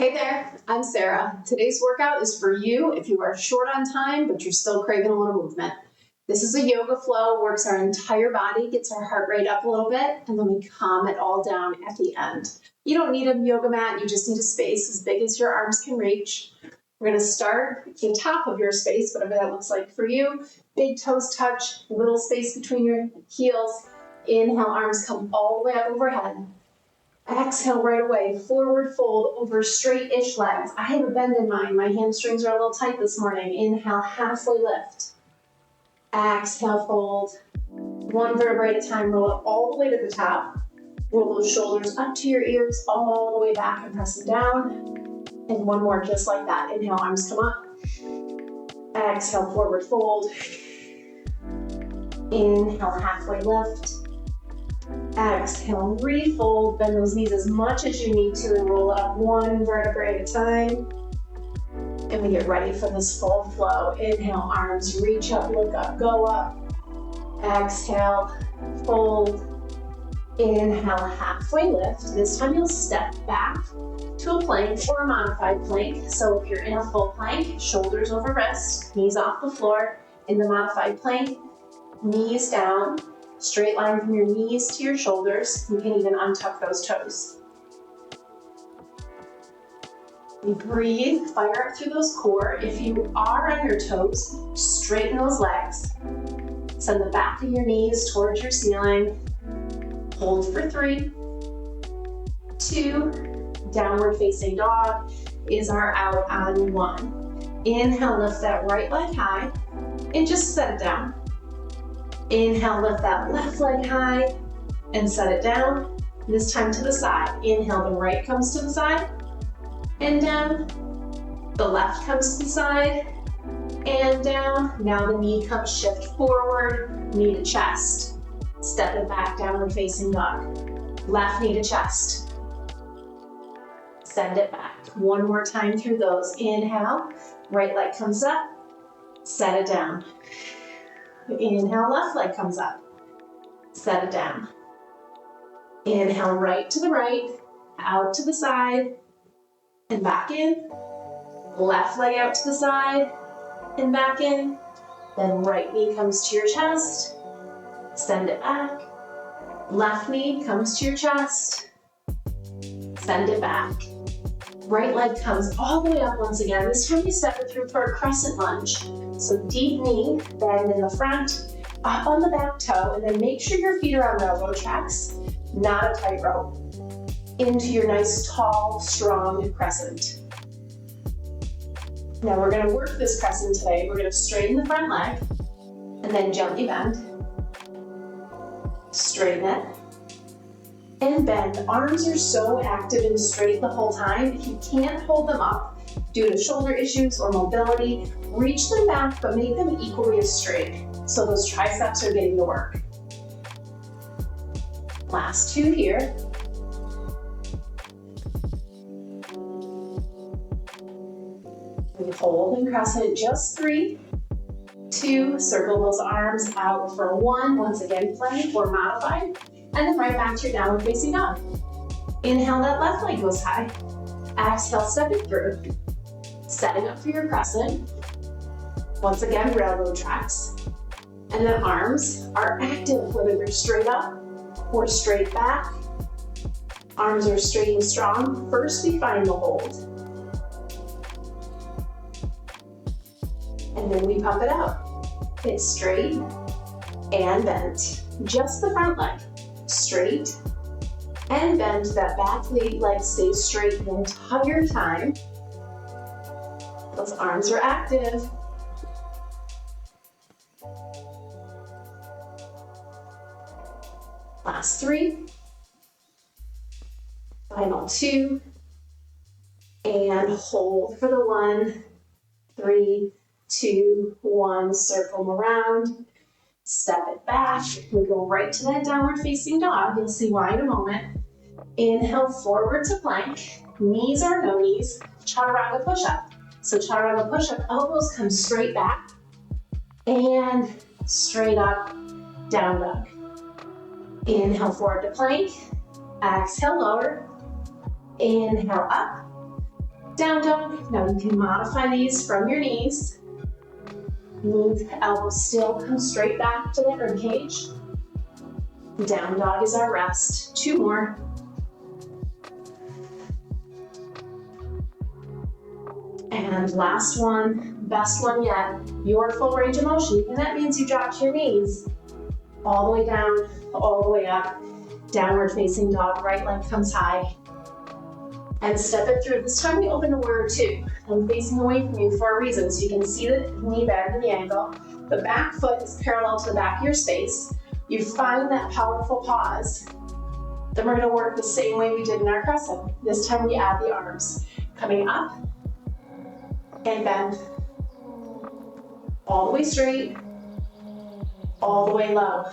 Hey there, I'm Sarah. Today's workout is for you if you are short on time, but you're still craving a little movement. This is a yoga flow, works our entire body, gets our heart rate up a little bit, and then we calm it all down at the end. You don't need a yoga mat, you just need a space as big as your arms can reach. We're gonna start at the top of your space, whatever that looks like for you. Big toes touch, little space between your heels. Inhale, arms come all the way up overhead. Exhale right away, forward fold over straight-ish legs. I have a bend in mine. My hamstrings are a little tight this morning. Inhale, halfway lift. Exhale, fold. One vertebrae at a time, roll up all the way to the top. Roll those shoulders up to your ears, all the way back and press them down. And one more just like that. Inhale, arms come up. Exhale, forward fold. Inhale, halfway lift. Exhale, refold, bend those knees as much as you need to and roll up one vertebrae at a time. And we get ready for this full flow. Inhale, arms reach up, look up, go up. Exhale, fold. Inhale, halfway lift. This time you'll step back to a plank or a modified plank. So if you're in a full plank, shoulders over wrist, knees off the floor. In the modified plank, knees down. Straight line from your knees to your shoulders. You can even untuck those toes. You breathe, fire up through those core. If you are on your toes, straighten those legs. Send the back of your knees towards your ceiling. Hold for 3, 2, downward facing dog is our out on 1. Inhale, lift that right leg high and just set it down. Inhale, lift that left leg high and set it down. This time to the side. Inhale, the right comes to the side and down. The left comes to the side and down. Now the knee comes shift forward, knee to chest. Step it back, downward facing dog. Left knee to chest. Send it back. One more time through those. Inhale, right leg comes up, set it down. Inhale, left leg comes up. Set it down. Inhale, right to the right, out to the side, and back in. Left leg out to the side, and back in. Then right knee comes to your chest. Send it back. Left knee comes to your chest. Send it back. Right leg comes all the way up once again. This time you step it through for a crescent lunge. So deep knee, bend in the front, up on the back toe, and then make sure your feet are on railroad tracks, not a tightrope. Into your nice, tall, strong crescent. Now we're gonna work this crescent today. We're gonna straighten the front leg, and then gently bend. Straighten it. And bend. Arms are so active and straight the whole time. If you can't hold them up due to shoulder issues or mobility, reach them back, but make them equally as straight. So those triceps are getting to work. Last 2 here. We hold and crescent, just 3, 2, circle those arms out for 1. Once again, plank or modified. And then right back to your downward facing dog. Inhale, that left leg goes high. Exhale, step it through. Setting up for your crescent. Once again, railroad tracks. And then arms are active, whether they're straight up or straight back. Arms are straight and strong. First, we find the hold. And then we pump it out. It's straight and bent. Just the front leg. Straight and bend. That back leg stays straight the entire time. Those arms are active. Last 3. Final 2. And hold for the 1. 3, 2, 1. Circle them around. Step it back. We go right to that downward facing dog. You'll see why in a moment. Inhale, forward to plank. Knees or no knees. Chaturanga push-up. So chaturanga push-up, elbows come straight back. And straight up, down dog. Inhale, forward to plank. Exhale, lower. Inhale, up. Down dog. Now you can modify these from your knees. Knees, elbows still come straight back to the rib cage. Down dog is our rest. 2 more. And last one, best one yet, your full range of motion. And that means you drop to your knees. All the way down, all the way up. Downward facing dog, right leg comes high. And step it through. This time we open to warrior 2. I'm facing away from you for a reason, so you can see the knee bend and the ankle. The back foot is parallel to the back of your space. You find that powerful pause. Then we're gonna work the same way we did in our crescent. This time we add the arms. Coming up and bend. All the way straight, all the way low.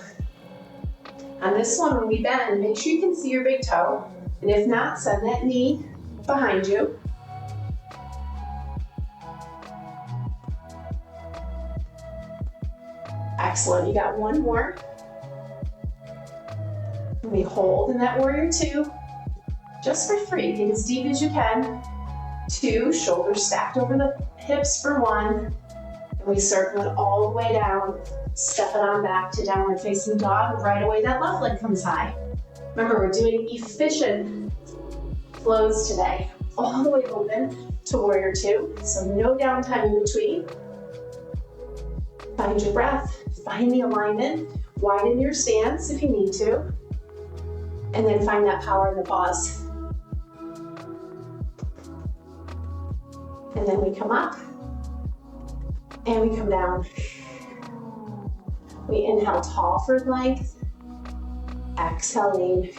On this one, when we bend, make sure you can see your big toe. And if not, send that knee behind you. Excellent, you got 1 more. We hold in that warrior 2, just for 3. Get as deep as you can. 2, shoulders stacked over the hips for 1. And we circle it all the way down. Step it on back to downward facing dog. Right away, that left leg comes high. Remember, we're doing efficient flows today. All the way open to warrior 2. So no downtime in between. Find your breath, find the alignment. Widen your stance if you need to. And then find that power in the pause. And then we come up. And we come down. We inhale tall for length. Exhale, lean.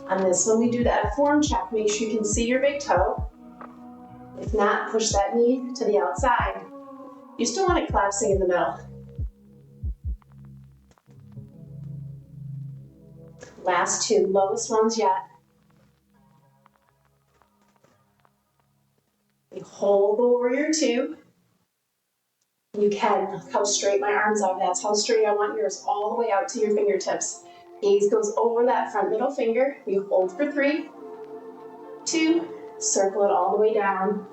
On this one, we do that form check. Make sure you can see your big toe. If not, push that knee to the outside. You still want it collapsing in the middle. Last 2, lowest ones yet. We hold the warrior 2. You can, look how straight my arms are. That's how straight I want yours, all the way out to your fingertips. Gaze goes over that front middle finger. We hold for 3, 2, circle it all the way down.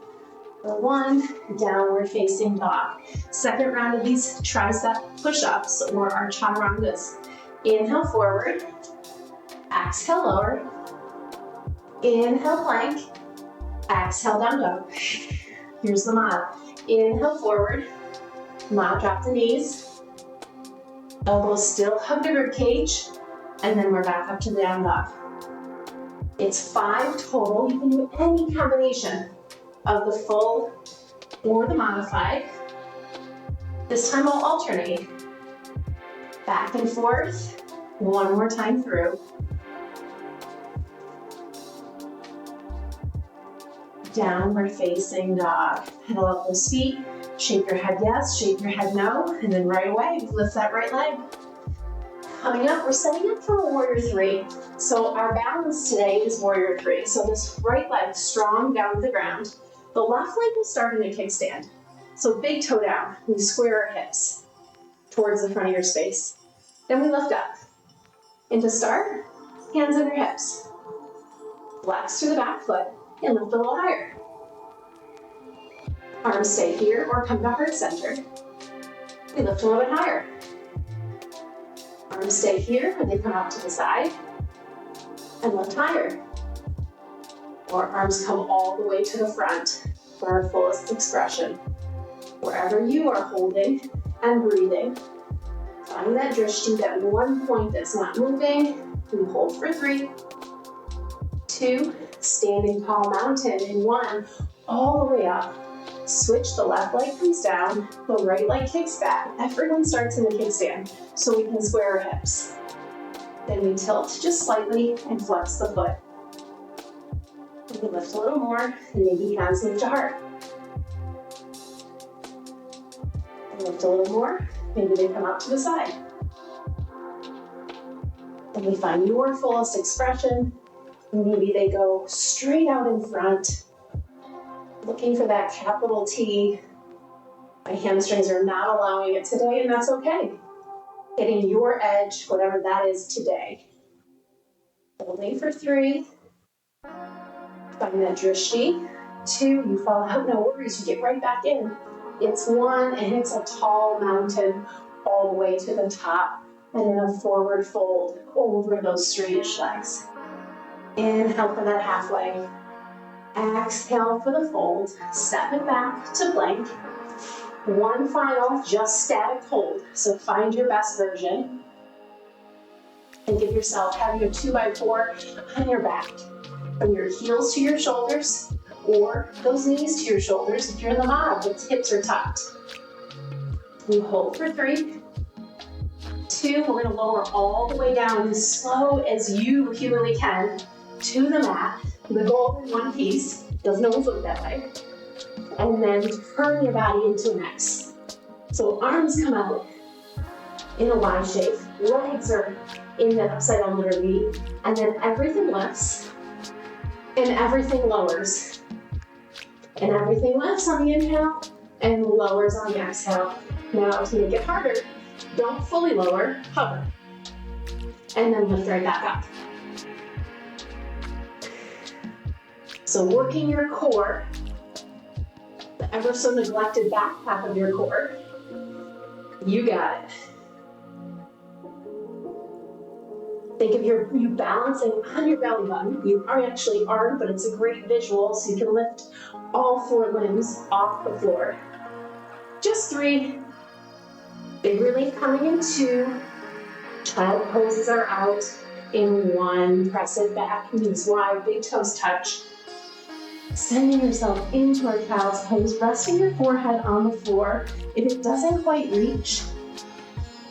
For 1, downward facing dog. Second round of these tricep push-ups or our chaturangas. Inhale forward, exhale lower, inhale plank, exhale down dog. Here's the mod. Inhale forward, mod drop the knees, elbows still hug the rib cage, and then we're back up to the down dog. It's 5 total. You can do any combination of the full or the modified. This time I'll alternate. Back and forth. 1 more time through. Downward facing dog. Pedal up those feet. Shake your head yes, shake your head no, and then right away, lift that right leg. Coming up, we're setting up for a warrior 3. So our balance today is warrior 3. So this right leg strong down to the ground. The left leg will start in a kickstand. So big toe down, we square our hips towards the front of your space. Then we lift up. And to start, hands under hips. Flex through the back foot and lift a little higher. Arms stay here or come to heart center. We lift a little bit higher. Arms stay here and they come out to the side and lift higher. Or arms come all the way to the front for our fullest expression. Wherever you are holding and breathing, find that drishti, that one point that's not moving. We hold for 3, 2, standing tall mountain in 1, all the way up. Switch, the left leg comes down, the right leg kicks back. Everyone starts in the kickstand so we can square our hips. Then we tilt just slightly and flex the foot. We can lift a little more and maybe hands move to heart. And lift a little more, maybe they come out to the side. Then we find your fullest expression. Maybe they go straight out in front. Looking for that capital T. My hamstrings are not allowing it today, and that's okay. Hitting your edge, whatever that is today. Holding for 3, Find that drishti. 2, you fall out, no worries, you get right back in. It's 1, and it's a tall mountain all the way to the top, and then a forward fold over those straightish legs. Inhale for that half leg. Exhale for the fold. Step it back to plank. 1 final, just static hold. So find your best version. And give yourself having a 2x4 on your back. From your heels to your shoulders, or those knees to your shoulders if you're in the mob, the hips are tucked. You hold for 3. 2, we're gonna lower all the way down as slow as you humanly can to the mat. The goal in one piece, doesn't always look that way. And then turn your body into an X. So arms come out in a Y shape, legs are in that upside down letter V, and then everything lifts and everything lowers. And everything lifts on the inhale and lowers on the exhale. Now to make it harder, don't fully lower, hover. And then lift right back up. So working your core, the ever so neglected back half of your core, you got it. Think of you balancing on your belly button. You are actually armed, but it's a great visual so you can lift all 4 limbs off the floor. Just 3. Big relief coming in 2. Child poses are out in 1. Press it back, knees wide, big toes touch. Sending yourself into our child's pose, resting your forehead on the floor. If it doesn't quite reach,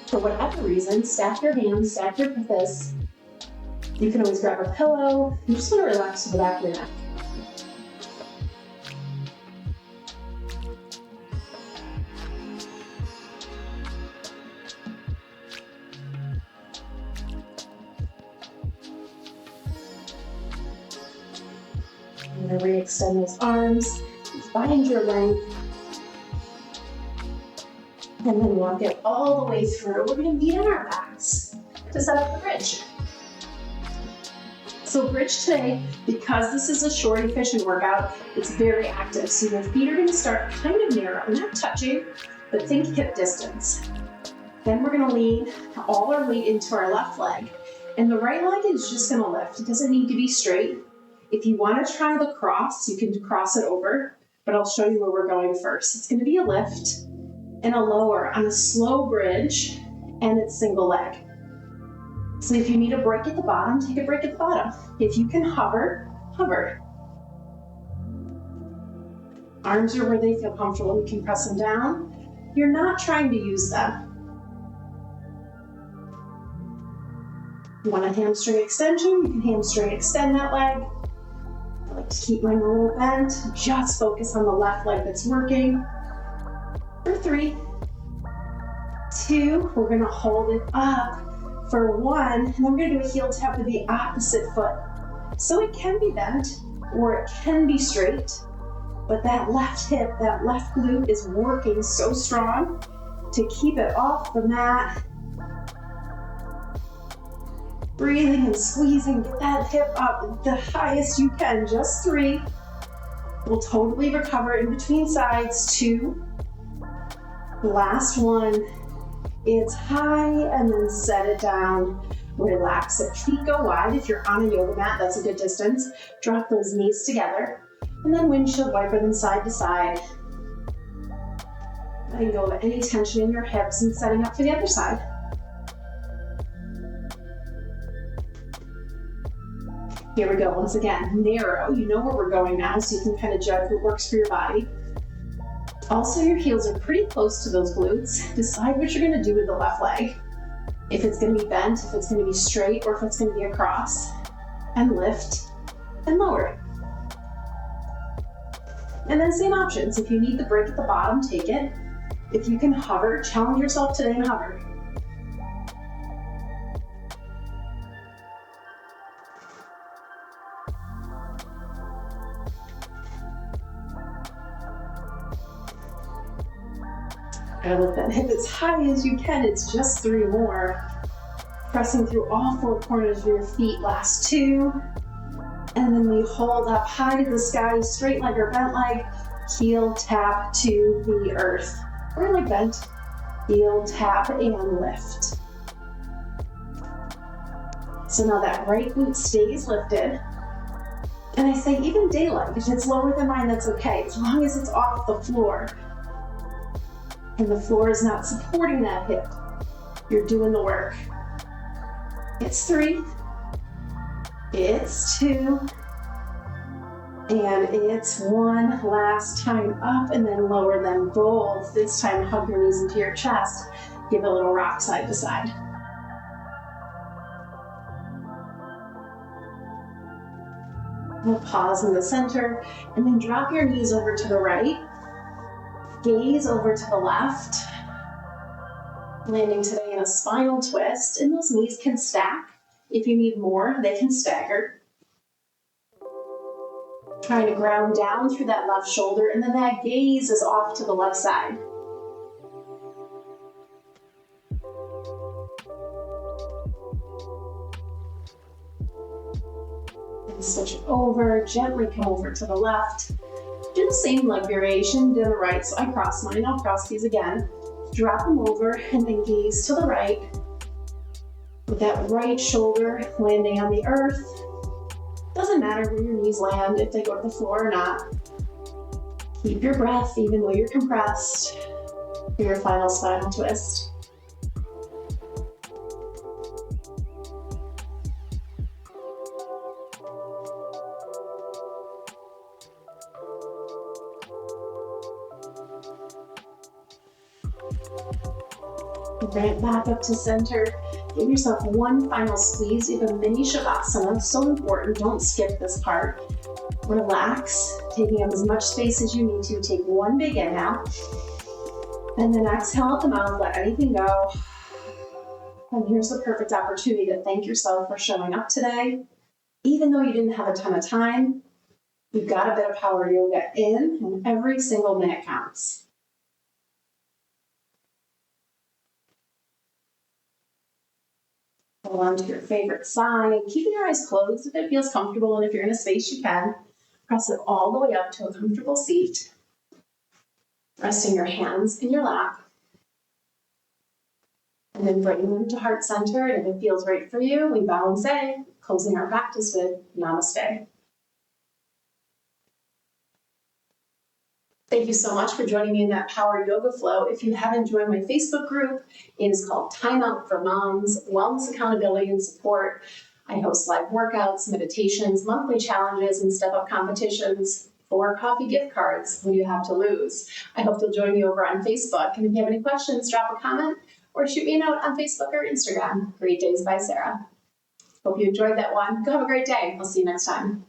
for whatever reason, stack your hands, stack your fists. You can always grab a pillow. You just want to relax to the back of your neck. I'm going to re-extend those arms, find your length, and then walk it all the way through. We're going to meet on our backs to set up the bridge. So bridge today, because this is a short, efficient workout, it's very active. So your feet are going to start kind of narrow, not touching, but think hip distance. Then we're going to lean all our weight into our left leg, and the right leg is just going to lift. It doesn't need to be straight. If you want to try the cross, you can cross it over, but I'll show you where we're going first. It's going to be a lift and a lower on a slow bridge, and it's single leg. So if you need a break at the bottom, take a break at the bottom. If you can hover, hover. Arms are where they feel comfortable. You can press them down. You're not trying to use them. You want a hamstring extension, you can hamstring extend that leg. I like to keep mine a little bent. Just focus on the left leg that's working. For 3, 2, we're gonna hold it up. For 1, and then we're gonna do a heel tap with the opposite foot. So it can be bent, or it can be straight, but that left hip, that left glute is working so strong to keep it off the mat. Breathing and squeezing, get that hip up the highest you can, just 3. We'll totally recover in between sides, 2. Last 1. It's high, and then set it down. Relax it. Feet go wide. If you're on a yoga mat, that's a good distance. Drop those knees together, and then windshield wiper them side to side. Letting go of any tension in your hips and setting up for the other side. Here we go. Once again, narrow. You know where we're going now, so you can kind of judge what works for your body. Also, your heels are pretty close to those glutes. Decide what you're gonna do with the left leg. If it's gonna be bent, if it's gonna be straight, or if it's gonna be across. And lift and lower. And then same options. If you need the break at the bottom, take it. If you can hover, challenge yourself today and hover. Lift that hip as high as you can. It's just 3 more. Pressing through all 4 corners of your feet. Last 2. And then we hold up high to the sky, straight leg or bent leg, heel tap to the earth. Or like bent, heel tap and lift. So now that right glute stays lifted. And I say even daylight, if it's lower than mine, that's okay, as long as it's off the floor. And the floor is not supporting that hip. You're doing the work. It's 3. It's 2. And it's 1 last time up and then lower them both. This time hug your knees into your chest. Give a little rock side to side. We'll pause in the center and then drop your knees over to the right. Gaze over to the left. Landing today in a spinal twist, and those knees can stack. If you need more, they can stagger. Trying to ground down through that left shoulder, and then that gaze is off to the left side. And switch it over, gently come over to the left. Do the same leg variation to the right, so I cross mine, I'll cross these again. Drop them over, and then gaze to the right. With that right shoulder landing on the earth. Doesn't matter where your knees land, if they go to the floor or not. Keep your breath even though you're compressed for your final spinal twist. Ramp back up to center. Give yourself one final squeeze. You have a mini shavasana. So important. Don't skip this part. Relax, taking up as much space as you need to. Take one big inhale. And then exhale out the mouth. Let anything go. And here's the perfect opportunity to thank yourself for showing up today. Even though you didn't have a ton of time, you've got a bit of power yoga in, and every single minute counts. Hold on to your favorite side, keeping your eyes closed if it feels comfortable, and if you're in a space you can. Press it all the way up to a comfortable seat. Resting your hands in your lap. And then bringing them to heart center, and if it feels right for you, we bow and say, closing our practice with Namaste. Thank you so much for joining me in that Power Yoga Flow. If you haven't joined my Facebook group, it is called Time Out for Moms, Wellness Accountability and Support. I host live workouts, meditations, monthly challenges, and step-up competitions for coffee gift cards when you have to lose. I hope you'll join me over on Facebook. And if you have any questions, drop a comment or shoot me a note on Facebook or Instagram. Great Days by Sarah. Hope you enjoyed that one. Go have a great day. I'll see you next time.